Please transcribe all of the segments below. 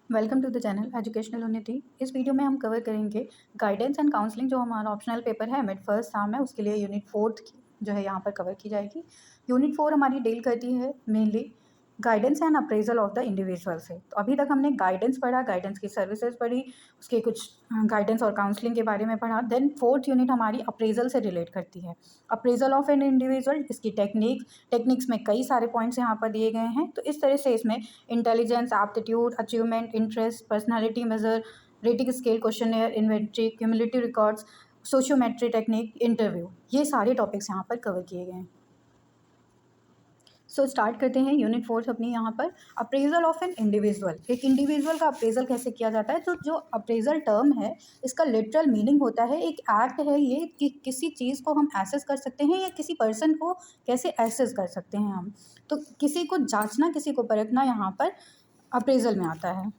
Welcome to the channel educational Unnati. इस video में हम कवर करेंगे गाइडेंस एंड काउंसलिंग, जो हमारा ऑप्शनल पेपर है मिड फर्स्ट साम है, उसके लिए यूनिट फोर्थ जो है यहाँ पर कवर की जाएगी। यूनिट 4 हमारी डील करती है mainly guidance and appraisal of the individual से। तो अभी तक हमने गाइडेंस पढ़ा, गाइडेंस की सर्विसेज पढ़ी, उसके कुछ गाइडेंस और काउंसलिंग के बारे में पढ़ा। देन फोर्थ यूनिट हमारी अप्रेजल से रिलेट करती है, अप्रेजल ऑफ एन इंडिविजुअल, इसकी टेक्निक्स में कई सारे पॉइंट्स यहाँ पर दिए गए हैं। तो इस तरह से इसमें intelligence, aptitude, achievement, interest, personality measure, rating scale, questionnaire, inventory, cumulative records, sociometry technique, interview, ये सारे टॉपिक्स यहाँ पर कवर किए गए हैं। स्टार्ट करते हैं यूनिट 4 अपनी यहाँ पर अप्रेजल ऑफ एन इंडिविजुअल। एक इंडिविजुअल का अप्रेजल कैसे किया जाता है? तो जो अप्रेजल टर्म है, इसका लिटरल मीनिंग होता है, एक एक्ट है ये कि किसी चीज़ को हम एसेस कर सकते हैं या किसी पर्सन को कैसे एसेस कर सकते हैं हम। तो किसी को जांचना, किसी को परखना यहाँ पर अप्रेजल में आता है।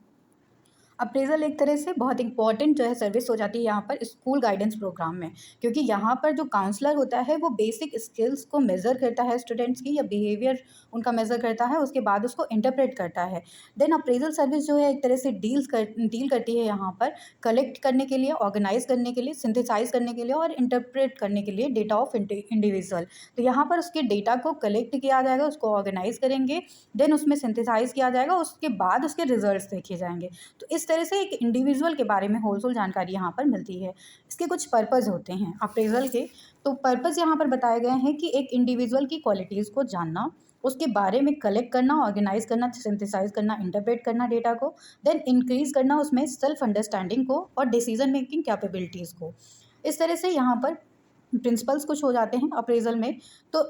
अप्रेजल एक तरह से बहुत इंपॉर्टेंट जो है सर्विस हो जाती है यहाँ पर स्कूल गाइडेंस प्रोग्राम में, क्योंकि यहाँ पर जो काउंसलर होता है वो बेसिक स्किल्स को मेज़र करता है स्टूडेंट्स की, या बिहेवियर उनका मेज़र करता है, उसके बाद उसको इंटरप्रेट करता है। देन अप्रेजल सर्विस जो है एक तरह से डील करती है यहाँ पर कलेक्ट करने के लिए, ऑर्गेनाइज करने के लिए, सिंथेसाइज करने के लिए और इंटरप्रेट करने के लिए डेटा ऑफ इंडिविजुअल। तो यहाँ पर उसके डेटा को कलेक्ट किया जाएगा, उसको ऑर्गेनाइज करेंगे, देन उसमें सिंथेसाइज किया जाएगा, उसके बाद उसके रिजल्ट्स देखे जाएंगे। तो इस तरह से एक इंडिविजुअल के बारे में होलसेल जानकारी यहाँ पर मिलती है। इसके कुछ पर्पज़ होते हैं अप्रेजल के। तो पर्पज़ यहाँ पर बताए गए हैं कि एक इंडिविजुअल की क्वालिटीज़ को जानना, उसके बारे में कलेक्ट करना, ऑर्गेनाइज करना, सिंथेसाइज करना, इंटरप्रेट करना डेटा को, देन इंक्रीज करना उसमें सेल्फ अंडरस्टैंडिंग को और डिसीजन मेकिंग कैपेबिलिटीज़ को। इस तरह से यहाँ पर प्रिंसिपल्स कुछ हो जाते हैं अप्रेजल में। तो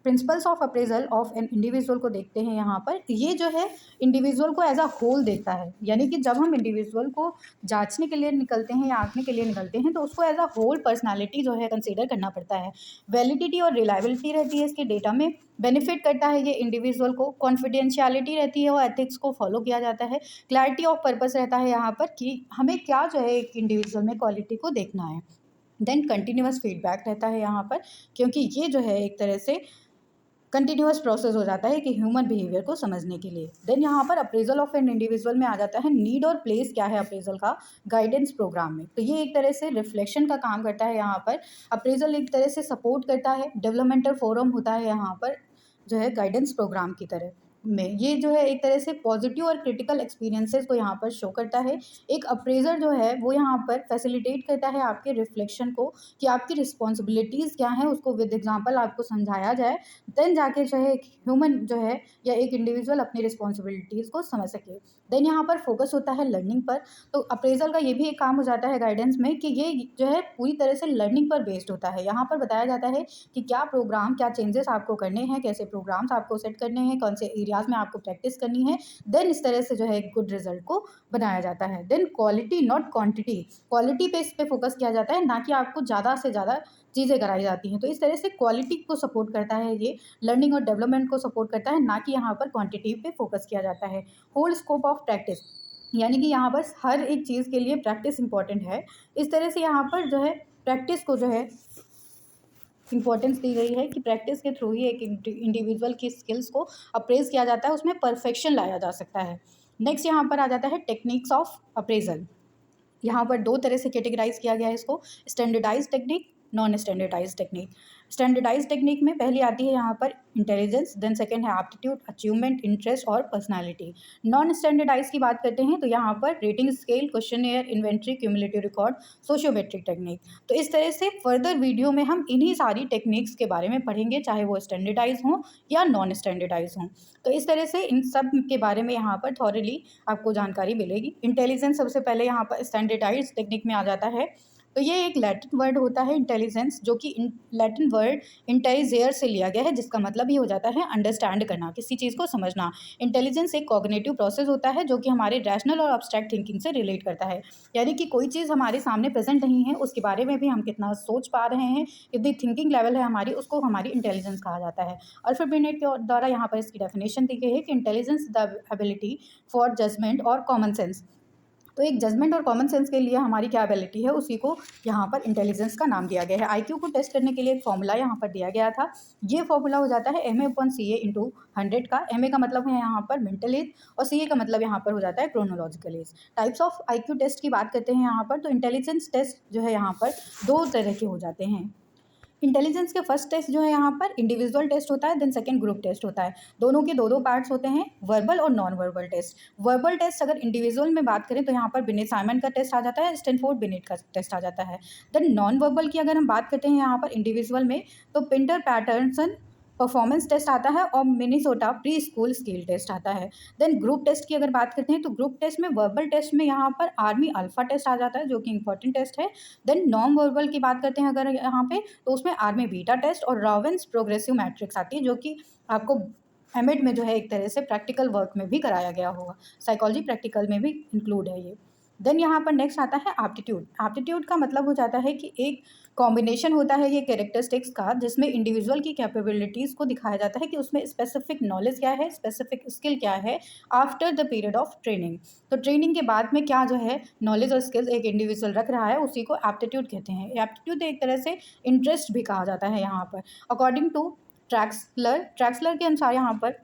principles of appraisal of an individual को देखते हैं यहाँ पर। ये जो है इंडिविजुअल को एज अ होल देखता है, यानी कि जब हम इंडिविजुअल को जांचने के लिए निकलते हैं या आंकने के लिए निकलते हैं तो उसको एज अ होल पर्सनालिटी जो है कंसीडर करना पड़ता है। वैलिडिटी और रिलायबिलिटी रहती है इसके डेटा में, बेनिफिट करता है ये इंडिविजुअल को, कॉन्फिडेंशियलिटी रहती है और एथिक्स को फॉलो किया जाता है, क्लैरिटी ऑफ पर्पस रहता है यहाँ पर कि हमें क्या जो है एक इंडिविजुअल में क्वालिटी को देखना है। देन कंटिन्यूअस फीडबैक रहता है यहाँ पर, क्योंकि ये जो है एक तरह से कंटिन्यूअस प्रोसेस हो जाता है कि ह्यूमन बिहेवियर को समझने के लिए। देन यहाँ पर अप्रेजल ऑफ एन इंडिविजुअल में आ जाता है नीड और प्लेस क्या है अप्रेजल का गाइडेंस प्रोग्राम में। तो ये एक तरह से रिफ्लेक्शन का काम करता है यहाँ पर। अप्रेजल एक तरह से सपोर्ट करता है, डेवलपमेंटल फोरम होता है यहाँ पर जो है गाइडेंस प्रोग्राम की तरह में। ये जो है एक तरह से पॉजिटिव और क्रिटिकल एक्सपीरियंसेस को यहाँ पर शो करता है। एक अप्रेजर जो है वो यहाँ पर फैसिलिटेट करता है आपके रिफ्लेक्शन को, कि आपकी रिस्पॉन्सिबिलिटीज़ क्या हैं उसको विद एग्जांपल आपको समझाया जाए, देन जाके जो है एक ह्यूमन जो है या एक इंडिविजुअल अपनी रिस्पॉन्सिबिलिटीज़ को समझ सके। देन यहाँ पर फोकस होता है लर्निंग पर। तो अप्रेजल का ये भी एक काम हो जाता है गाइडेंस में कि ये जो है पूरी तरह से लर्निंग पर बेस्ड होता है। यहाँ पर बताया जाता है कि क्या प्रोग्राम, क्या चेंजेस आपको करने हैं, कैसे प्रोग्राम्स आपको सेट करने हैं, कौन से एरियाज़ में आपको प्रैक्टिस करनी है। देन इस तरह से जो है एक गुड रिजल्ट को बनाया जाता है। Then quality not quantity, quality पे इस पे फोकस किया जाता है, ना कि आपको ज़्यादा से ज़्यादा चीज़ें कराई जाती हैं। तो इस तरह से क्वालिटी को सपोर्ट करता है ये, लर्निंग और डेवलपमेंट को सपोर्ट करता है, ना कि यहाँ पर क्वांटिटी पे फोकस किया जाता है। होल स्कोप ऑफ प्रैक्टिस, यानी कि यहाँ पर हर एक चीज़ के लिए प्रैक्टिस इंपॉर्टेंट है। इस तरह से यहाँ पर जो है प्रैक्टिस को जो है इंपॉर्टेंस दी गई है कि प्रैक्टिस के थ्रू ही एक इंडिविजुअल की स्किल्स को अप्रेज किया जाता है, उसमें परफेक्शन लाया जा सकता है। नेक्स्ट यहाँ पर आ जाता है टेक्निक्स ऑफ अप्रेजल। यहाँ पर दो तरह से कैटेगराइज किया गया है इसको, standardize technique, non standardize technique. Standardize technique में पहली आती है यहाँ पर इंटेलिजेंस, देन सेकंड है एप्टीट्यूड, अचीवमेंट, इंटरेस्ट और पर्सनालिटी। नॉन स्टैंडर्डाइज की बात करते हैं तो यहाँ पर rating scale, questionnaire, inventory, cumulative record, sociometric technique. तो इस तरह से फर्दर वीडियो में हम इन्हीं सारी टेक्निक्स के बारे में पढ़ेंगे, चाहे वो स्टैंडर्डाइज हों या नॉन स्टैंडर्डाइज हों। तो इस तरह से इन सब के बारे में यहाँ पर थॉरली आपको जानकारी मिलेगी। इंटेलिजेंस सबसे पहले यहाँ पर स्टैंडर्डाइज टेक्निक में आ जाता है। तो ये एक लैटिन वर्ड होता है इंटेलिजेंस, जो कि लैटिन वर्ड इंटेलिजेयर से लिया गया है, जिसका मतलब ही हो जाता है अंडरस्टैंड करना, किसी चीज़ को समझना। इंटेलिजेंस एक कॉग्निटिव प्रोसेस होता है जो कि हमारे रैशनल और अब्स्ट्रैक्ट थिंकिंग से रिलेट करता है, यानी कि कोई चीज़ हमारे सामने प्रेजेंट नहीं है, उसके बारे में भी हम कितना सोच पा रहे हैं, कितनी थिंकिंग लेवल है हमारी, उसको हमारी इंटेलिजेंस कहा जाता है। अल्फ्रेड बिनेट के द्वारा यहाँ पर इसकी डेफिनेशन दी गई है कि intelligence the ability for judgment और कॉमन सेंस, तो एक जजमेंट और कॉमन सेंस के लिए हमारी क्या एबिलिटी है, उसी को यहाँ पर इंटेलिजेंस का नाम दिया गया है। आईक्यू को टेस्ट करने के लिए एक फॉर्मूला यहाँ पर दिया गया था। ये फॉर्मूला हो जाता है MA/CA इंटू 100 का। MA का मतलब है यहाँ पर मेंटल एज और CA का मतलब यहाँ पर हो जाता है chronological age. Types of IQ test की बात करते हैं यहाँ पर, तो इंटेलिजेंस टेस्ट जो है यहाँ पर 2 तरह के हो जाते हैं। इंटेलिजेंस के फर्स्ट टेस्ट जो है यहाँ पर इंडिविजुअल टेस्ट होता है, देन सेकंड ग्रुप टेस्ट होता है। दोनों के दो पार्ट्स होते हैं, वर्बल और non verbal test. Verbal test अगर इंडिविजुअल में बात करें तो यहाँ पर बिनेट साइमन का टेस्ट आ जाता है, स्टैनफोर्ड बिनेट का टेस्ट आ जाता है। देन नॉन वर्बल की अगर हम बात करते हैं यहाँ पर इंडिविजुअल में, तो पिंटर पैटर्सन परफॉर्मेंस टेस्ट आता है और Minnesota preschool skill test आता है। देन ग्रुप टेस्ट की अगर बात करते हैं तो ग्रुप टेस्ट में वर्बल टेस्ट में यहाँ पर आर्मी अल्फा टेस्ट आ जाता है, जो कि इंपॉर्टेंट टेस्ट है। देन नॉन वर्बल की बात करते हैं अगर यहाँ पे, तो उसमें आर्मी बीटा टेस्ट और रॉबिन्स प्रोग्रेसिव मैट्रिक्स आती है, जो कि आपको एमएड में जो है एक तरह से प्रैक्टिकल वर्क में भी कराया गया होगा, साइकोलॉजी प्रैक्टिकल में भी इंक्लूड है ये। देन यहाँ पर नेक्स्ट आता है एप्टीट्यूड। एप्टीट्यूड का मतलब हो जाता है कि एक कॉम्बिनेशन होता है ये कैरेक्टरिस्टिक्स का, जिसमें इंडिविजुअल की कैपेबिलिटीज़ को दिखाया जाता है कि उसमें स्पेसिफिक नॉलेज क्या है, स्पेसिफिक स्किल क्या है after the period of training. तो ट्रेनिंग के बाद में क्या जो है नॉलेज और स्किल्स एक इंडिविजुअल रख रहा है, उसी को एप्टीट्यूड कहते हैं। एप्टीट्यूड एक तरह से इंटरेस्ट भी कहा जाता है यहाँ पर। अकॉर्डिंग टू ट्रैक्सलर के अनुसार यहाँ पर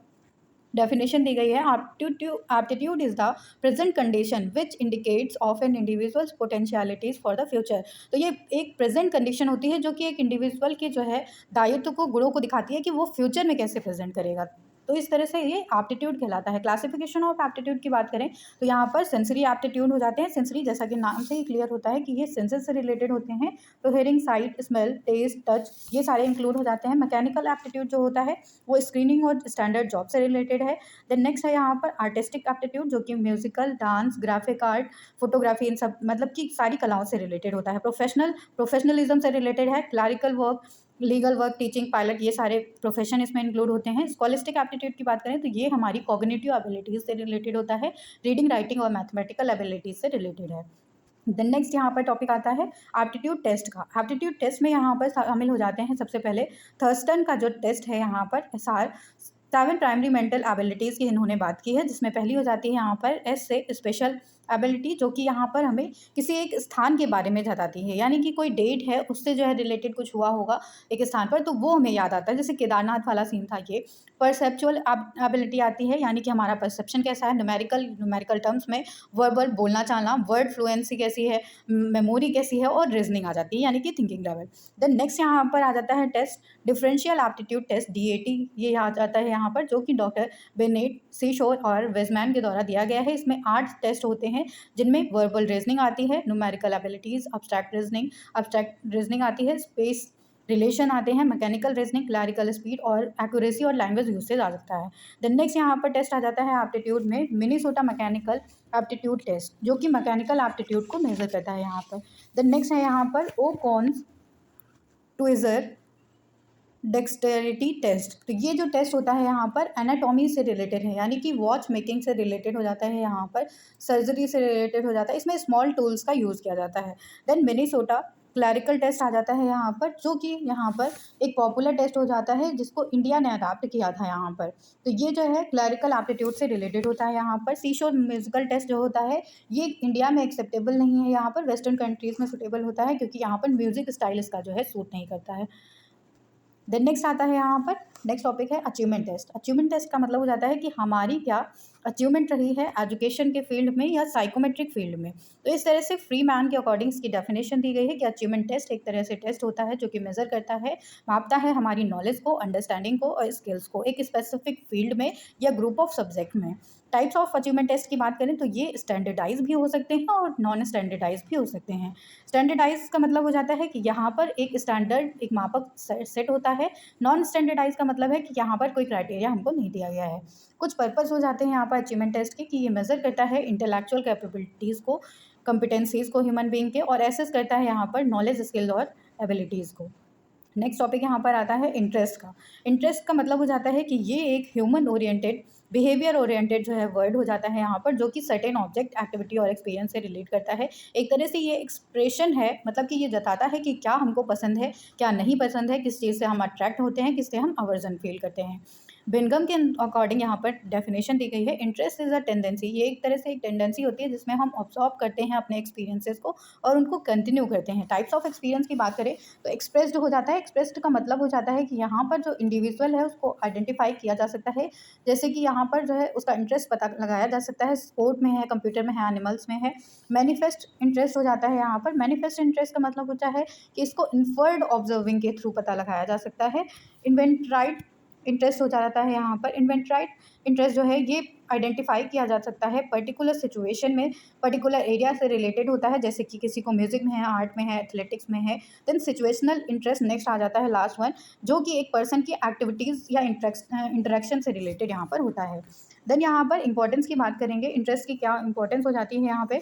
डेफिनेशन दी गई है, aptitude is the present condition which indicates of an individual's potentialities for the future. तो ये एक प्रेजेंट कंडीशन होती है जो कि एक इंडिविजुअल के जो है दायित्व को, गुणों को दिखाती है कि वो फ्यूचर में कैसे प्रेजेंट करेगा। तो इस तरह से ये एप्टीट्यूड कहलाता है। क्लासिफिकेशन ऑफ एप्टीट्यूड की बात करें तो यहाँ पर सेंसरी एप्टीट्यूड हो जाते हैं। सेंसरी जैसा कि नाम से ही क्लियर होता है कि ये सेंसेस से रिलेटेड होते हैं, तो hearing, sight, smell, taste, touch ये सारे इंक्लूड हो जाते हैं। मैकेनिकल एप्टीट्यूड जो होता है वो स्क्रीनिंग और स्टैंडर्ड जॉब से रिलेटेड है। देन नेक्स्ट है यहाँ पर आर्टिस्टिक एप्टीट्यूड, जो कि musical, dance, graphic art, photography, इन सब मतलब कि सारी कलाओं से रिलेटेड होता है। प्रोफेशनलिज्म से रिलेटेड है। Clerical work, legal work, teaching, pilot ये सारे प्रोफेशन इसमें इंक्लूड होते हैं। स्कॉलिस्टिक एप्टीट्यूड की बात करें तो ये हमारी कॉग्निटिव एबिलिटीज़ से रिलेटेड होता है, रीडिंग, राइटिंग और मैथमेटिकल एबिलिटीज़ से रिलेटेड है। देन नेक्स्ट यहाँ पर टॉपिक आता है एप्टीट्यूड टेस्ट का। एप्टीट्यूड टेस्ट में यहाँ पर शामिल हो जाते हैं सबसे पहले थर्स्टन का जो टेस्ट है यहाँ पर SR 7 प्राइमरी मेंटल एबिलिटीज़ की इन्होंने बात की है, जिसमें पहली हो जाती है यहाँ पर S से स्पेशल एबिलिटी, जो कि यहाँ पर हमें किसी एक स्थान के बारे में बताती है, यानी कि कोई डेट है उससे जो है रिलेटेड कुछ हुआ होगा एक स्थान पर, तो वो हमें याद आता है। जैसे केदारनाथ वाला सीन था ये। परसेप्चुअल एबिलिटी आती है, यानी कि हमारा परसेप्शन कैसा है, न्यूमेरिकल टर्म्स में वर्बल बोलना चालना, वर्ड फ्लुएंसी कैसी है, मेमोरी कैसी है, और रीजनिंग आ जाती है, यानी कि थिंकिंग लेवल। देन नेक्स्ट यहाँ पर आ जाता है test differential aptitude test DAT, ये आ जाता है यहाँ पर, जो कि डॉक्टर बेनेट, सीशोर और वेजमैन के द्वारा दिया गया है। इसमें 8 टेस्ट होते हैं, जिनमें वर्बल रीजनिंग आती है, न्यूमेरिकल एबिलिटीज़, अब्स्ट्रैक्ट रीजनिंग आती है, स्पेस रिलेशन आते हैं, मैकेनिकल रीजनिंग, क्लैरिकल स्पीड और एक्यूरेसी और लैंग्वेज यूसेज आ सकता है। देन नेक्स्ट यहाँ पर टेस्ट आ जाता है एप्टीट्यूड में मिनीसोटा मैकेनिकल एप्टीट्यूड टेस्ट, जो कि मैकेनिकल एप्टीट्यूड को मेजर करता है यहाँ पर। देन नेक्स्ट है यहाँ पर ओकॉन्स ट्विजर डेक्सटेरिटी टेस्ट। तो ये जो टेस्ट होता है यहाँ पर एनाटॉमी से रिलेटेड है, यानी कि वॉच मेकिंग से रिलेटेड हो जाता है, यहाँ पर सर्जरी से रिलेटेड हो जाता है। इसमें स्मॉल टूल्स का यूज़ किया जाता है। देन मिनीसोटा क्लैरिकल टेस्ट आ जाता है यहाँ पर, जो कि यहाँ पर एक पॉपुलर टेस्ट हो जाता है, जिसको इंडिया ने अडॉप्ट किया था यहाँ पर। तो ये जो है क्लैरिकल एप्टीट्यूड से रिलेटेड होता है यहाँ पर। सीशोर म्यूजिकल टेस्ट जो होता है ये इंडिया में एक्सेप्टेबल नहीं है, यहाँ पर वेस्टर्न कंट्रीज़ में सूटेबल होता है, क्योंकि यहाँ पर म्यूजिक स्टाइल इसका जो है सूट नहीं करता है। देन नेक्स्ट आता है यहाँ पर, नेक्स्ट टॉपिक है अचीवमेंट टेस्ट। अचीवमेंट टेस्ट का मतलब हो जाता है कि हमारी क्या अचीवमेंट रही है एजुकेशन के फील्ड में या साइकोमेट्रिक फील्ड में। तो इस तरह से फ्री मैन के अकॉर्डिंग इसकी डेफिनेशन दी गई है कि अचीवमेंट टेस्ट एक तरह से टेस्ट होता है जो कि मेजर करता है, मापता है हमारी नॉलेज को, अंडरस्टैंडिंग को और स्किल्स को एक स्पेसिफिक फील्ड में या ग्रुप ऑफ सब्जेक्ट में। टाइप्स ऑफ अचीवमेंट टेस्ट की बात करें तो ये स्टैंडर्डाइज भी हो सकते हैं और नॉन स्टैंडर्डाइज भी हो सकते हैं। स्टैंडर्डाइज का मतलब हो जाता है कि यहाँ पर एक स्टैंडर्ड, एक मापक सेट होता है। नॉन स्टैंडर्डाइज का मतलब है कि यहाँ पर कोई क्राइटेरिया हमको नहीं दिया गया है। कुछ पर्पस हो जाते हैं यहाँ पर अचीवमेंट टेस्ट के कि ये मेजर करता है इंटेलेक्चुअल कैपेबिलिटीज़ को, कॉम्पिटेंसीज़ को ह्यूमन बीइंग के, और एसेस करता है यहाँ पर नॉलेज, स्किल और एबिलिटीज़ को। नेक्स्ट टॉपिक यहाँ पर आता है इंटरेस्ट का। इंटरेस्ट का मतलब हो जाता है कि ये एक ह्यूमन ओरिएंटेड, बिहेवियर ओरिएंटेड जो है वर्ड हो जाता है यहाँ पर, जो कि सर्टेन ऑब्जेक्ट, एक्टिविटी और एक्सपीरियंस से रिलेट करता है। एक तरह से ये एक्सप्रेशन है, मतलब कि ये जताता है कि क्या हमको पसंद है, क्या नहीं पसंद है, किस चीज़ से हम अट्रैक्ट होते हैं, किससे हम अवर्जन फील करते हैं। बिनगम के अकॉर्डिंग यहाँ पर डेफिनेशन दी गई है, इंटरेस्ट इज़ अ टेंडेंसी, ये एक तरह से एक टेंडेंसी होती है जिसमें हम ऑब्जॉर्व करते हैं अपने एक्सपीरियंसेस को और उनको कंटिन्यू करते हैं। टाइप्स ऑफ एक्सपीरियंस की बात करें तो एक्सप्रेस्ड हो जाता है, एक्सप्रेस्ड का मतलब हो जाता है कि यहाँ पर जो इंडिविजुअल है उसको आइडेंटिफाई किया जा सकता है, जैसे कि यहाँ पर जो है उसका इंटरेस्ट पता लगाया जा सकता है, स्पोर्ट में है, कंप्यूटर में है, एनिमल्स में है। मैनिफेस्ट इंटरेस्ट हो जाता है यहाँ पर, मैनिफेस्ट इंटरेस्ट का मतलब होता है कि इसको इन्फर्ड ऑब्जर्विंग के थ्रू पता लगाया जा सकता है। इन्वेंट्राइट इंटरेस्ट हो जाता है यहाँ पर, इन्वेंट्राइट इंटरेस्ट जो है ये आइडेंटिफाई किया जा सकता है पर्टिकुलर सिचुएशन में, पर्टिकुलर एरिया से रिलेटेड होता है, जैसे कि किसी को म्यूजिक में है, आर्ट में है, एथलेटिक्स में है। देन सिचुएशनल इंटरेस्ट नेक्स्ट आ जाता है, लास्ट वन, जो कि एक पर्सन की एक्टिविटीज़ या इंटरेक्शन से रिलेटेड यहाँ पर होता है। देन यहाँ पर इंपॉर्टेंस की बात करेंगे, इंटरेस्ट की क्या इंपॉर्टेंस हो जाती है यहाँ पे।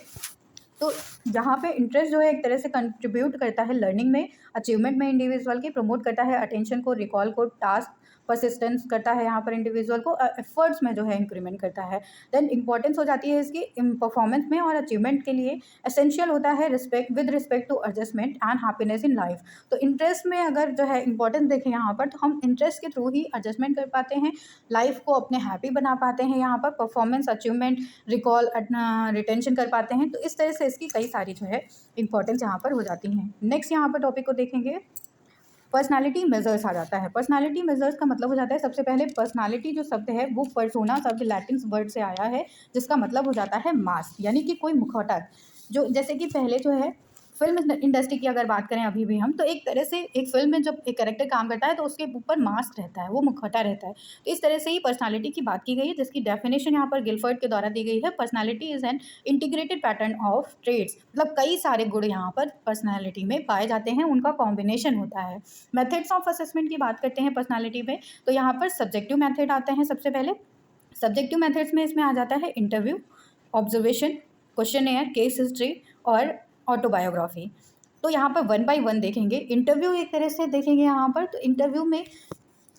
तो यहाँ पे इंटरेस्ट जो है एक तरह से कंट्रीब्यूट करता है लर्निंग में, अचीवमेंट में इंडिविजुअल की, प्रमोट करता है अटेंशन को, रिकॉल को, टास्क परसिस्टेंस करता है यहाँ पर इंडिविजुअल को, एफर्ट्स में जो है इंक्रीमेंट करता है। देन इंपॉर्टेंस हो जाती है इसकी परफॉर्मेंस में और अचीवमेंट के लिए। एसेंशियल होता है respect to adjustment and happiness in life. तो इंटरेस्ट में अगर जो है इंपॉर्टेंस देखें यहाँ पर, तो हम इंटरेस्ट के थ्रू ही एडजस्टमेंट कर पाते हैं, लाइफ को अपने हैप्पी बना पाते हैं, यहाँ पर परफॉर्मेंस, अचीवमेंट, रिकॉल, रिटेंशन कर पाते हैं। तो इस तरह से इसकी कई सारी जो है इंपॉर्टेंस यहाँ पर हो जाती हैं। नेक्स्ट यहाँ पर टॉपिक को देखेंगे, पर्सनालिटी मेजर्स आ जाता है। पर्सनालिटी मेजर्स का मतलब हो जाता है, सबसे पहले पर्सनालिटी जो शब्द है वो पर्सोना शब्द लैटिन वर्ड से आया है, जिसका मतलब हो जाता है मास्क, यानी कि कोई मुखौटा। जो जैसे कि पहले जो है फिल्म इंडस्ट्री की अगर बात करें अभी भी हम, तो एक तरह से एक फिल्म में जब एक कैरेक्टर काम करता है तो उसके ऊपर मास्क रहता है, वो मुखौटा रहता है। तो इस तरह से ही पर्सनालिटी की बात की गई है, जिसकी डेफिनेशन यहाँ पर गिलफर्ड के द्वारा दी गई है। Personality is an integrated pattern of traits, मतलब कई सारे गुण यहाँ पर पर्सनालिटी में पाए जाते हैं, उनका कॉम्बिनेशन होता है। मेथड्स ऑफ असेसमेंट की बात करते हैं पर्सनालिटी में, तो यहाँ पर सब्जेक्टिव मेथड आते हैं सबसे पहले। सब्जेक्टिव मेथड्स में इसमें आ जाता है interview, observation, questionnaire, case history और ऑटोबायोग्राफी। तो यहाँ पर वन बाय वन देखेंगे। इंटरव्यू एक तरह से देखेंगे यहाँ पर, तो इंटरव्यू में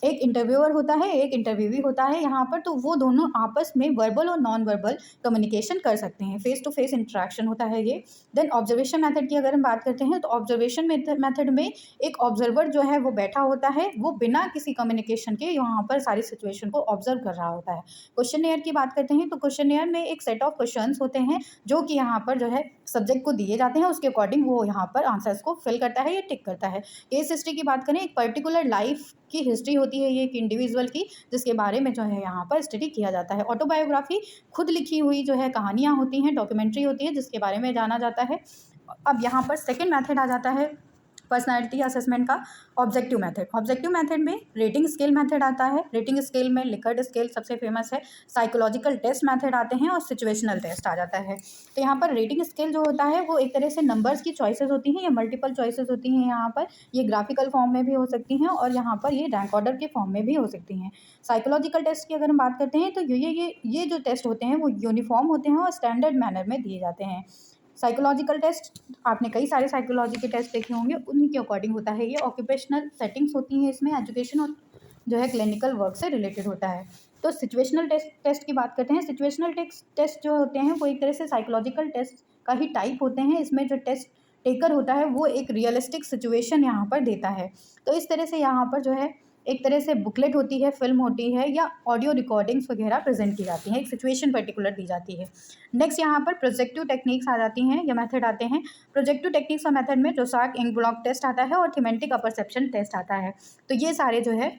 एक इंटरव्यूअर होता है, एक इंटरव्यूवी होता है यहाँ पर, तो वो दोनों आपस में वर्बल और नॉन वर्बल कम्युनिकेशन कर सकते हैं, फेस टू फेस इंटरेक्शन होता है ये। देन ऑब्जर्वेशन मेथड की अगर हम बात करते हैं, तो ऑब्जर्वेशन मेथड में एक ऑब्जर्वर जो है वो बैठा होता है, वो बिना किसी कम्युनिकेशन के यहाँ पर सारी सिचुएशन को ऑब्जर्व कर रहा होता है। क्वेश्चनेयर की बात करते हैं, तो क्वेश्चनेयर में एक सेट ऑफ क्वेश्चंस होते हैं जो कि यहाँ पर जो है सब्जेक्ट को दिए जाते हैं, उसके अकॉर्डिंग वो यहाँ पर आंसर्स को फिल करता है या टिक करता है। केस हिस्ट्री की बात करें, एक पर्टिकुलर लाइफ की हिस्ट्री होती है ये एक इंडिविजुअल की, जिसके बारे में जो है यहाँ पर स्टडी किया जाता है। ऑटोबायोग्राफी खुद लिखी हुई जो है कहानियाँ होती हैं, डॉक्यूमेंट्री होती है, जिसके बारे में जाना जाता है। अब यहाँ पर सेकेंड मेथड आ जाता है पर्सनालिटी असेसमेंट का, ऑब्जेक्टिव मेथड। ऑब्जेक्टिव मेथड में रेटिंग स्केल मेथड आता है, रेटिंग स्केल में लिकर्ट स्केल सबसे फेमस है, साइकोलॉजिकल टेस्ट मेथड आते हैं और सिचुएशनल टेस्ट आ जाता है। तो यहाँ पर रेटिंग स्केल जो होता है वो एक तरह से नंबर्स की चॉइसेस होती हैं या मल्टीपल चॉइसेस होती हैं, यहाँ पर ये ग्राफिकल फॉर्म में भी हो सकती हैं और यहाँ पर ये रैंक ऑर्डर के फॉर्म में भी हो सकती हैं। साइकोलॉजिकल टेस्ट की अगर हम बात करते हैं, तो ये जो टेस्ट होते हैं वो यूनिफॉर्म होते हैं और स्टैंडर्ड मैनर में दिए जाते हैं। साइकोलॉजिकल टेस्ट, आपने कई सारे साइकोलॉजी के टेस्ट देखे होंगे, उन्हीं के अकॉर्डिंग होता है ये। ऑक्यूपेशनल सेटिंग्स होती हैं इसमें, एजुकेशन और जो है क्लिनिकल वर्क से रिलेटेड होता है। तो सिचुएशनल टेस्ट की बात करते हैं। सिचुएशनल टेस्ट जो होते हैं वो एक तरह से साइकोलॉजिकल टेस्ट का ही टाइप होते हैं। इसमें जो टेस्ट टेकर होता है वो एक रियलिस्टिक सिचुएशन यहाँ पर देता है। तो इस तरह से यहाँ पर जो है एक तरह से बुकलेट होती है, फिल्म होती है या ऑडियो रिकॉर्डिंग्स वगैरह प्रेजेंट की जाती हैं, एक सिचुएशन पर्टिकुलर दी जाती है। नेक्स्ट यहाँ पर प्रोजेक्टिव टेक्निक्स आ जाती हैं या मेथड आते हैं। प्रोजेक्टिव टेक्निक्स और मेथड में जोसाक इंक ब्लॉक टेस्ट आता है और थीमेटिक परसेप्शन टेस्ट आता है। तो ये सारे जो है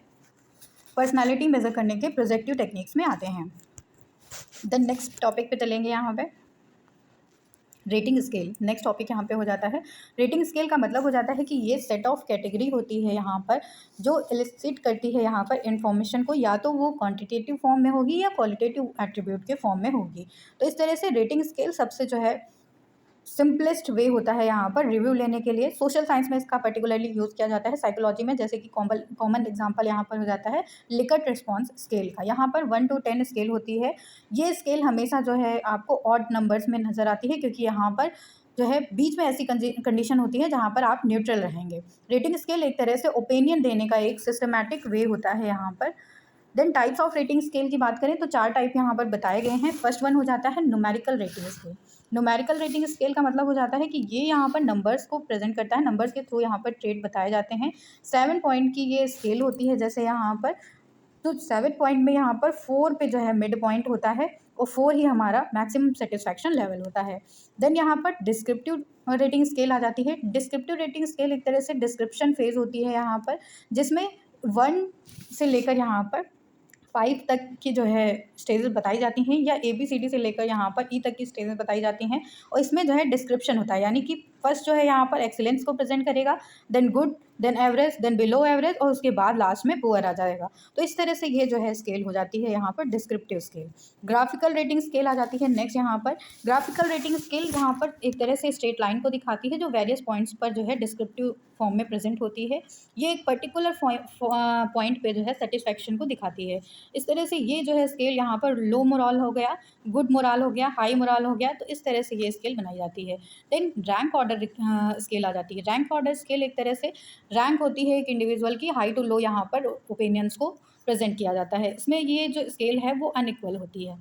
पर्सनालिटी मेजर करने के प्रोजेक्टिव टेक्निक्स में आते हैं। देन नेक्स्ट टॉपिक पे चलेंगे यहाँ पे, रेटिंग स्केल। नेक्स्ट टॉपिक यहाँ पे हो जाता है। रेटिंग स्केल का मतलब हो जाता है कि ये सेट ऑफ कैटेगरी होती है यहाँ पर, जो इलिसिट करती है यहाँ पर इन्फॉर्मेशन को, या तो वो क्वांटिटेटिव फॉर्म में होगी या क्वालिटेटिव एट्रीब्यूट के फॉर्म में होगी। तो इस तरह से रेटिंग स्केल सबसे जो है सिंपलेस्ट वे होता है यहाँ पर रिव्यू लेने के लिए। सोशल साइंस में इसका पर्टिकुलरली यूज़ किया जाता है, साइकोलॉजी में जैसे कि कॉमन एग्जांपल यहाँ पर हो जाता है लिकर्ट रिस्पॉन्स स्केल का। यहाँ पर 1 to 10 स्केल होती है। ये स्केल हमेशा जो है आपको ऑड नंबर्स में नज़र आती है, क्योंकि यहाँ पर जो है बीच में ऐसी कंडीशन होती है जहाँ पर आप न्यूट्रल रहेंगे। रेटिंग स्केल एक तरह से ओपिनियन देने का एक सिस्टमैटिक वे होता है यहाँ पर। Then types of rating scale की बात करें तो 4 टाइप यहाँ पर बताए गए हैं। फर्स्ट वन हो जाता है numerical rating scale. Numerical rating scale का मतलब हो जाता है कि ये यहाँ पर नंबर्स को प्रेजेंट करता है, नंबर्स के थ्रू यहाँ पर ट्रेड बताए जाते हैं। 7 पॉइंट की ये स्केल होती है, जैसे यहाँ पर तो 7 पॉइंट में यहाँ पर 4 पे जो है मिड पॉइंट होता है और 4 ही हमारा मैक्सिमम सेटिस्फैक्शन लेवल होता है। देन यहाँ पर डिस्क्रिप्टिव रेटिंग स्केल आ जाती है। डिस्क्रिप्टिव रेटिंग स्केल एक तरह से डिस्क्रिप्शन फेज़ होती है यहाँ पर, जिसमें 1 से लेकर यहाँ पर 5 तक की जो है स्टेजेस बताई जाती हैं, या ABCD से लेकर यहाँ पर E तक की स्टेजेस बताई जाती हैं, और इसमें जो है डिस्क्रिप्शन होता है, यानी कि फर्स्ट जो है यहाँ पर एक्सीलेंस को प्रेजेंट करेगा, then good, then average, then below average, और उसके बाद लास्ट में पुअर आ जाएगा। तो इस तरह से ये जो है स्केल हो जाती है यहाँ पर descriptive scale. Graphical rating scale आ जाती है नेक्स्ट यहाँ पर। ग्राफिकल रेटिंग स्केल यहाँ पर एक तरह से स्ट्रेट लाइन को दिखाती है, जो वेरियस पॉइंट्स पर जो है डिस्क्रिप्टिव फॉर्म में प्रेजेंट होती है। ये एक पर्टिकुलर पॉइंट पे जो है सेटिस्फैक्शन को दिखाती है। इस तरह से ये जो है स्केल यहाँ पर लो मोरल हो गया, गुड मोरल हो गया, हाई मोरल हो गया, तो इस तरह से ये स्केल बनाई जाती है। देन रैंक ऑर्डर स्केल आ जाती है। रैंक ऑर्डर स्केल एक तरह से रैंक होती है एक इंडिविजुअल की, हाई टू लो यहाँ पर ओपिनियंस को प्रेजेंट किया जाता है। इसमें ये जो स्केल है वो अनइक्वल होती है।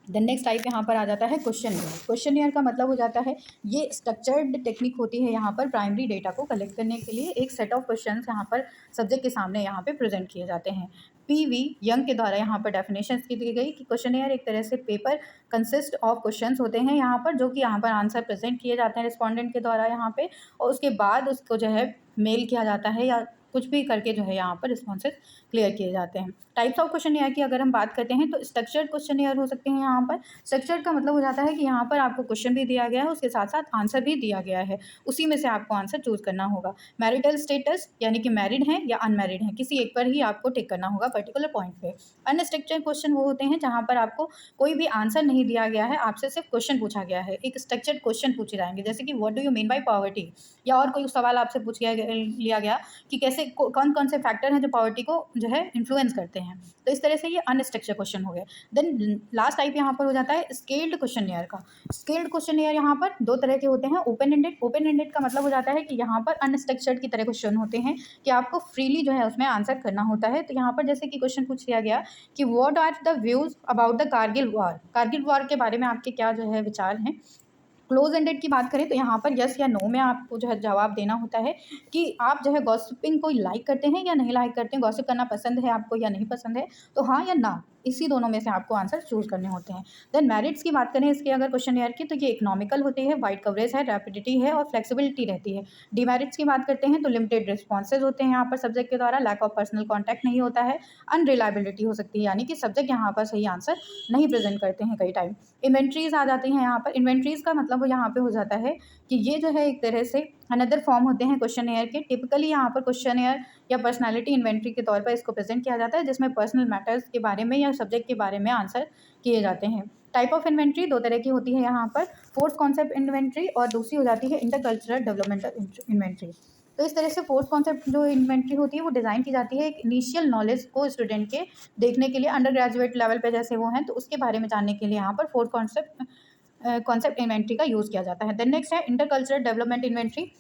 देन नेक्स्ट टाइप यहाँ पर आ जाता है क्वेश्चनियर। क्वेश्चनियर का मतलब हो जाता है, ये स्ट्रक्चर्ड टेक्निक होती है यहाँ पर प्राइमरी डेटा को कलेक्ट करने के लिए। एक सेट ऑफ क्वेश्चंस यहाँ पर सब्जेक्ट के सामने यहाँ पे प्रेजेंट किए जाते हैं। PV यंग के द्वारा यहाँ पर डेफिनेशन की दी गई कि क्वेश्चनियर एक तरह से पेपर कंसिस्ट ऑफ क्वेश्चंस होते हैं यहाँ पर, जो कि यहाँ पर आंसर प्रेजेंट किए जाते हैं रिस्पॉन्डेंट के द्वारा यहाँ पे, और उसके बाद उसको जो है मेल किया जाता है, या कुछ भी करके जो है यहाँ पर रिस्पॉन्सेज क्लियर किए जाते हैं। टाइप्स ऑफ क्वेश्चनियर की अगर हम बात करते हैं तो स्ट्रक्चर्ड क्वेश्चनियर हो सकते हैं यहाँ पर। स्ट्रक्चर्ड का मतलब हो जाता है कि यहाँ पर आपको क्वेश्चन भी दिया गया है, उसके साथ साथ आंसर भी दिया गया है, उसी में से आपको आंसर चूज करना होगा। मैरिटल स्टेटस यानी कि मैरिड हैं या अनमैरिड हैं, किसी एक पर ही आपको टिक करना होगा पर्टिकुलर पॉइंट पे। अनस्ट्रक्चर्ड क्वेश्चन वो होते हैं जहाँ पर आपको कोई भी आंसर नहीं दिया गया है, आपसे सिर्फ क्वेश्चन पूछा गया है। एक स्ट्रक्चर्ड क्वेश्चन पूछे जाएंगे, जैसे कि what do you mean by poverty, या और कोई सवाल आपसे पूछ लिया गया कि कैसे कौन कौन से फैक्टर हैं जो पॉवर्टी को जो है इन्फ्लुएंस करते हैं। तो इस तरह से ये अनस्ट्रक्चर्ड क्वेश्चन हो गए। देन लास्ट टाइप यहाँ पर हो जाता है स्केल्ड क्वेश्चनियर का। स्केल्ड क्वेश्चनियर यहाँ पर दो तरह के होते हैं। ओपन एंडेड, ओपन एंडेड का मतलब हो जाता है कि यहाँ पर अनस्ट्रक्चर्ड की तरह क्वेश्चन होते हैं कि आपको फ्रीली जो है उसमें आंसर करना होता है। तो यहाँ पर जैसे कि क्वेश्चन पूछ लिया गया कि what are the views about the Kargil war, Kargil war के बारे में आपके क्या जो है विचार हैं। क्लोज एंडेड की बात करें तो यहाँ पर यस या नो में आपको जो है जवाब देना होता है कि आप जो है गॉसिपिंग को लाइक करते हैं या नहीं लाइक करते हैं, गॉसिप करना पसंद है आपको या नहीं पसंद है, तो हाँ या ना, इसी दोनों में से आपको आंसर चूज करने होते हैं। देन मेरिट्स की बात करें इसके अगर क्वेश्चन ईयर की, तो ये इकोनॉमिकल होती है, वाइड कवरेज है, रैपिडिटी है और फ्लेक्सिबिलिटी रहती है। डीमेरिट्स की बात करते हैं तो लिमिटेड रिस्पॉन्सेज होते हैं यहाँ पर सब्जेक्ट के द्वारा, लैक ऑफ पर्सनल कॉन्टैक्ट नहीं होता है, अनरिलायबिलिटी हो सकती है, यानी कि सब्जेक्ट यहाँ पर सही आंसर नहीं प्रेजेंट करते हैं कई टाइम। इन्वेंट्रीज आ जाती हैं यहाँ पर। इन्वेंट्रीज का मतलब यहाँ पे हो जाता है कि ये जो है एक तरह से अनदर फॉर्म होते हैं क्वेश्चन एयर के। टिपिकली यहाँ पर क्वेश्चन एयर या पर्सनालिटी इन्वेंट्री के तौर पर इसको प्रेजेंट किया जाता है, जिसमें पर्सनल मैटर्स के बारे में या सब्जेक्ट के बारे में आंसर किए जाते हैं। टाइप ऑफ इन्वेंट्री दो तरह की होती है यहाँ पर, फोर्स कॉन्सेप्ट इन्वेंट्री और दूसरी हो जाती है इंटरकल्चरल डेवलपमेंटल इन्वेंट्री। तो इस तरह से फोर्स कॉन्सेप्ट जो इन्वेंट्री होती है वो डिज़ाइन की जाती है एक इनिशियल नॉलेज को स्टूडेंट के देखने के लिए, अंडर ग्रेजुएट लेवल पे जैसे वो हैं तो उसके बारे में जानने के लिए यहाँ पर फोर्स कॉन्सेप्ट इन्वेंट्री का यूज़ किया जाता है। देन नेक्स्ट है इंटरकल्चरल डेवलपमेंट इन्वेंट्री।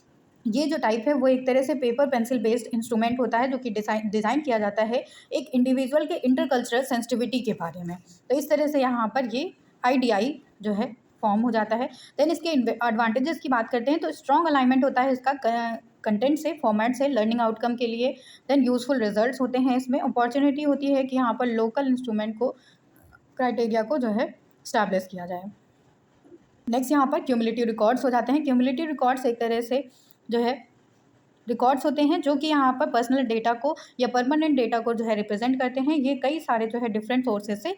ये जो टाइप है वो एक तरह से पेपर पेंसिल बेस्ड इंस्ट्रूमेंट होता है, जो कि डिज़ाइन किया जाता है एक इंडिविजुअल के इंटरकल्चरल सेंसिटिविटी के बारे में। तो इस तरह से यहाँ पर ये IDI जो है फॉर्म हो जाता है। देन इसके एडवांटेजेस की बात करते हैं तो स्ट्रॉन्ग अलाइनमेंट होता है इसका कंटेंट से, फॉर्मेट से, लर्निंग आउटकम के लिए। देन यूजफुल रिजल्ट्स होते हैं इसमें। अपॉर्चुनिटी होती है कि यहाँ पर लोकल इंस्ट्रूमेंट को क्राइटेरिया को जो है स्टैब्लिश किया जाए। नेक्स्ट यहाँ पर क्यूमुलेटिव रिकॉर्ड्स हो जाते हैं। क्यूमुलेटिव रिकॉर्ड्स एक तरह से जो है रिकॉर्ड्स होते हैं जो कि यहाँ पर पर्सनल डेटा को या परमानेंट डेटा को जो है रिप्रेजेंट करते हैं। ये कई सारे जो है डिफरेंट सोर्सेज से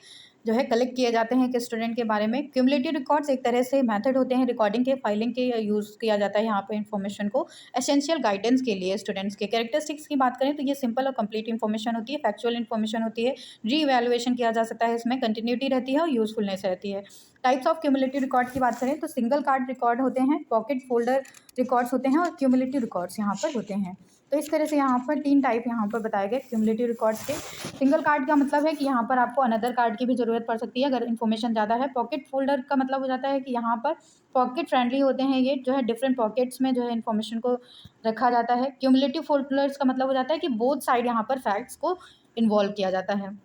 जो है कलेक्ट किए जाते हैं एक स्टूडेंट के बारे में। क्यूमुलेटिव रिकॉर्ड्स एक तरह से मेथड होते हैं रिकॉर्डिंग के, फाइलिंग के, या यूज़ किया जाता है यहाँ पर इन्फॉर्मेशन को एसेंशियल गाइडेंस के लिए स्टूडेंट्स के। कैरेक्टरिस्टिक्स की बात करें तो ये सिंपल और कंप्लीट इन्फॉर्मेशन होती है, फैक्चुअल इन्फॉर्मेशन होती है, री इवैल्यूएशन किया जा सकता है, इसमें कंटिन्यूटी रहती है और यूजफुलनेस रहती है। टाइप्स ऑफ क्यूमुलेटिव रिकॉर्ड की बात करें तो सिंगल कार्ड रिकॉर्ड होते हैं, पॉकेट फोल्डर रिकॉर्ड्स होते हैं और क्यूमुलेटिव रिकॉर्ड्स यहाँ पर होते हैं। तो इस तरह से यहाँ पर 3 टाइप यहाँ पर बताए गए क्यूमुलेटिव रिकॉर्ड्स के। सिंगल कार्ड का मतलब है कि यहाँ पर आपको अनदर कार्ड की भी ज़रूरत पड़ सकती है अगर इन्फॉर्मेशन ज़्यादा है। पॉकेट फोल्डर का मतलब हो जाता है कि यहाँ पर पॉकेट फ्रेंडली होते हैं, ये जो है डिफरेंट पॉकेट्स में जो है इन्फॉर्मेशन को रखा जाता है। क्यूमुलेटिव फोल्डर्स का मतलब हो जाता है कि बोथ साइड यहाँ पर फैक्ट्स को इन्वॉल्व किया जाता है।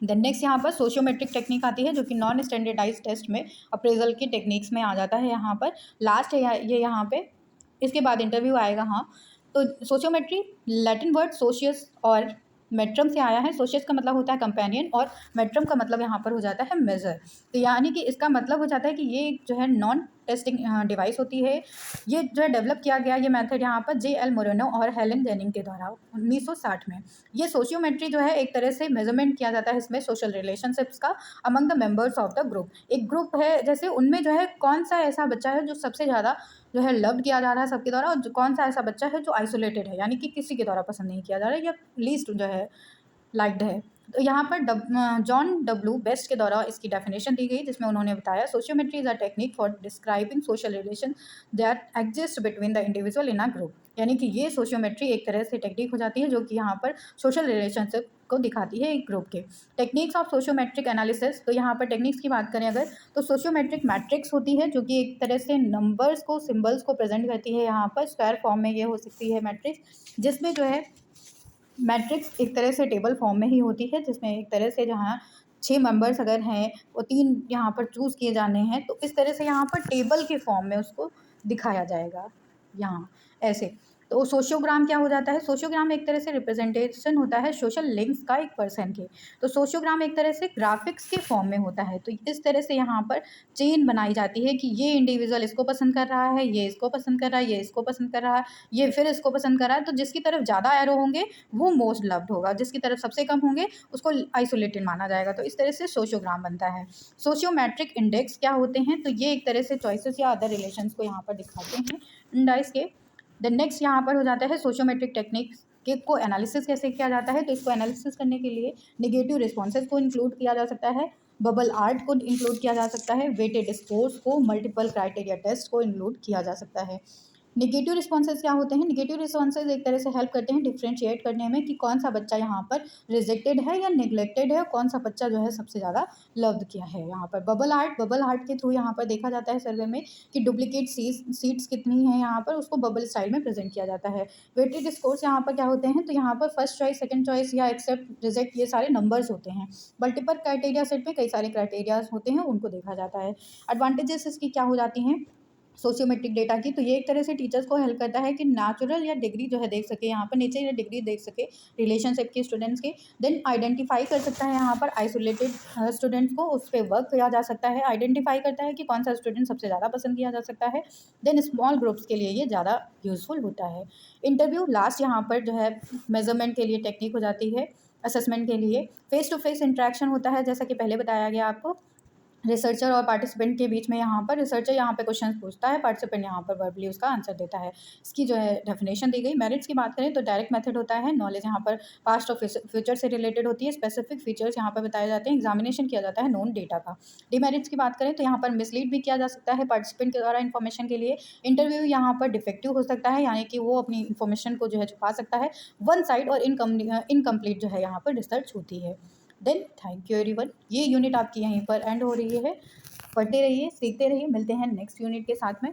देन नेक्स्ट यहाँ पर सोशियोमेट्रिक टेक्निक आती है, जो कि नॉन स्टैंडर्डाइज टेस्ट में अप्रेजल की टेक्निक्स में आ जाता है। यहाँ पर लास्ट है ये यहाँ पे, इसके बाद इंटरव्यू आएगा। हाँ, तो सोशियोमेट्री लैटिन वर्ड सोशियस और मेट्रम से आया है। सोशियस का मतलब होता है कंपेनियन और मेट्रम का मतलब यहाँ पर हो जाता है मेजर। तो यानी कि इसका मतलब हो जाता है कि ये एक जो है नॉन टेस्टिंग डिवाइस होती है। ये जो है डेवलप किया गया ये मेथड यहाँ पर J.L. मोरेनो और हेलन जेनिंग के द्वारा 1960 में। ये सोशियोमेट्री जो है एक तरह से मेजरमेंट किया जाता है इसमें सोशल रिलेशनशिप्स का among the members of the group. एक ग्रुप है जैसे उनमें जो है कौन सा ऐसा बच्चा है जो सबसे ज़्यादा जो है लव्ड किया जा रहा है सबके द्वारा, और कौन सा ऐसा बच्चा है जो आइसोलेटेड है यानी कि किसी के द्वारा पसंद नहीं किया जा रहा है या लीस्ट जो है लाइक्ड है। तो यहाँ पर जॉन डब्ल्यू बेस्ट के द्वारा इसकी डेफिनेशन दी गई, जिसमें उन्होंने बताया sociometry is a technique for describing social relation that exist between the individual in a group. यानी कि ये सोशियोमेट्री एक तरह से टेक्निक हो जाती है जो कि यहाँ पर सोशल रिलेशनशिप को दिखाती है एक ग्रुप के। टेक्निक्स ऑफ सोशियोमेट्रिक एनालिसिस, तो यहाँ पर टेक्निक्स की बात करें अगर तो सोशियोमेट्रिक मैट्रिक्स होती है जो कि एक तरह से नंबर्स को सिम्बल्स को प्रेजेंट करती है। यहाँ पर स्क्वायर फॉर्म में ये हो सकती है मैट्रिक्स, जिसमें जो है मैट्रिक्स एक तरह से टेबल फॉर्म में ही होती है, जिसमें एक तरह से जहाँ 6 मेंबर्स अगर हैं और 3 यहाँ पर चूज़ किए जाने हैं तो इस तरह से यहाँ पर टेबल के फॉर्म में उसको दिखाया जाएगा यहाँ ऐसे। तो सोशियोग्राम क्या हो जाता है? सोशियोग्राम एक तरह से रिप्रेजेंटेशन होता है सोशल लिंक्स का एक पर्सन के। तो सोशियोग्राम एक तरह से ग्राफिक्स के फॉर्म में होता है। तो इस तरह से यहाँ पर चेन बनाई जाती है कि ये इंडिविजुअल इसको पसंद कर रहा है, ये इसको पसंद कर रहा है, ये इसको पसंद कर रहा है, ये फिर इसको पसंद कर रहा है। तो जिसकी तरफ ज़्यादा एरो होंगे वो मोस्ट लव्ड होगा, जिसकी तरफ सबसे कम होंगे उसको आइसोलेटेड माना जाएगा। तो इस तरह से सोशियोग्राम बनता है। सोशियोमेट्रिक इंडेक्स क्या होते हैं? तो ये एक तरह से चॉइसेस या अदर रिलेशंस को यहाँ पर दिखाते हैं इंडाइस के। द नेक्स्ट यहाँ पर हो जाता है सोशियोमेट्रिक टेक्निक्स के को एनालिसिस कैसे किया जाता है। तो इसको एनालिसिस करने के लिए नेगेटिव रिस्पॉन्सेज को इंक्लूड किया जा सकता है, बबल आर्ट को इंक्लूड किया जा सकता है, वेटेड स्कोर्स को, मल्टीपल क्राइटेरिया टेस्ट को इंक्लूड किया जा सकता है। नेगेटिव रिस्पॉन्सेज क्या होते हैं? नेगेटिव रिस्पॉन्सेज एक तरह से हेल्प करते हैं डिफ्रेंशिएट करने में कि कौन सा बच्चा यहाँ पर रिजेक्टेड है या नेग्लेक्टेड है, कौन सा बच्चा जो है सबसे ज़्यादा लव्ड किया है। यहाँ पर बबल आर्ट के थ्रू यहाँ पर देखा जाता है सर्वे में कि डुप्लीकेट सीट्स कितनी हैं, यहाँ पर उसको बबल स्टाइल में प्रेजेंट किया जाता है। वेटेड स्कोर्स यहाँ पर क्या होते हैं? तो यहाँ पर फर्स्ट चॉइस, सेकंड चॉइस या एक्सेप्ट, रिजेक्ट ये सारे नंबर्स होते हैं। मल्टीपल क्राइटेरिया सेट में कई सारे क्राइटेरियाज होते हैं, उनको देखा जाता है। एडवांटेजेस इसकी क्या हो जाती हैं सोशियोमेट्रिक डेटा की? तो ये एक तरह से टीचर्स को हेल्प करता है कि नेचुरल या डिग्री जो है देख सके, यहाँ पर नेचर या डिग्री देख सके रिलेशनशिप के स्टूडेंट्स के। देन आइडेंटिफाई कर सकता है यहाँ पर आइसोलेटेड स्टूडेंट्स को, उस पर वर्क किया जा सकता है। आइडेंटिफाई करता है कि कौन सा स्टूडेंट सबसे ज़्यादा पसंद किया जा सकता है। देन स्मॉल ग्रुप्स के लिए ये ज़्यादा यूजफुल होता है। इंटरव्यू लास्ट यहाँ पर जो है मेजरमेंट के लिए टेक्निक हो जाती है। असेसमेंट के लिए फेस टू फेस इंटरेक्शन होता है, जैसा कि पहले बताया गया आपको। रिसर्चर और पार्टिसिपेंट के बीच में यहाँ पर रिसर्चर यहाँ पे क्वेश्चन पूछता है, पार्टिसिपेंट यहाँ पर वर्बली उसका आंसर देता है। इसकी जो है डेफिनेशन दी गई। मेरिट्स की बात करें तो डायरेक्ट मेथड होता है, नॉलेज यहाँ पर पास्ट और फ्यूचर से रिलेटेड होती है, स्पेसिफिक फीचर्स यहाँ पर बताए जाते हैं, एग्जामिनेशन किया जाता है नोन डेटा का। डिमेरिट्स की बात करें तो यहाँ पर मिसलीड भी किया जा सकता है पार्टिसिपेंट के द्वारा इन्फॉर्मेशन के लिए। इंटरव्यू यहाँ पर डिफेक्टिव हो सकता है, यानी कि वो अपनी इन्फॉर्मेशन को जो है छुपा सकता है। वन साइड और इनकम्प्लीट जो है यहाँ पर रिसर्च होती है। Then thank you everyone. ये यूनिट आपकी यहीं पर एंड हो रही है। पढ़ते रहिए, सीखते रहिए, मिलते हैं नेक्स्ट यूनिट के साथ में।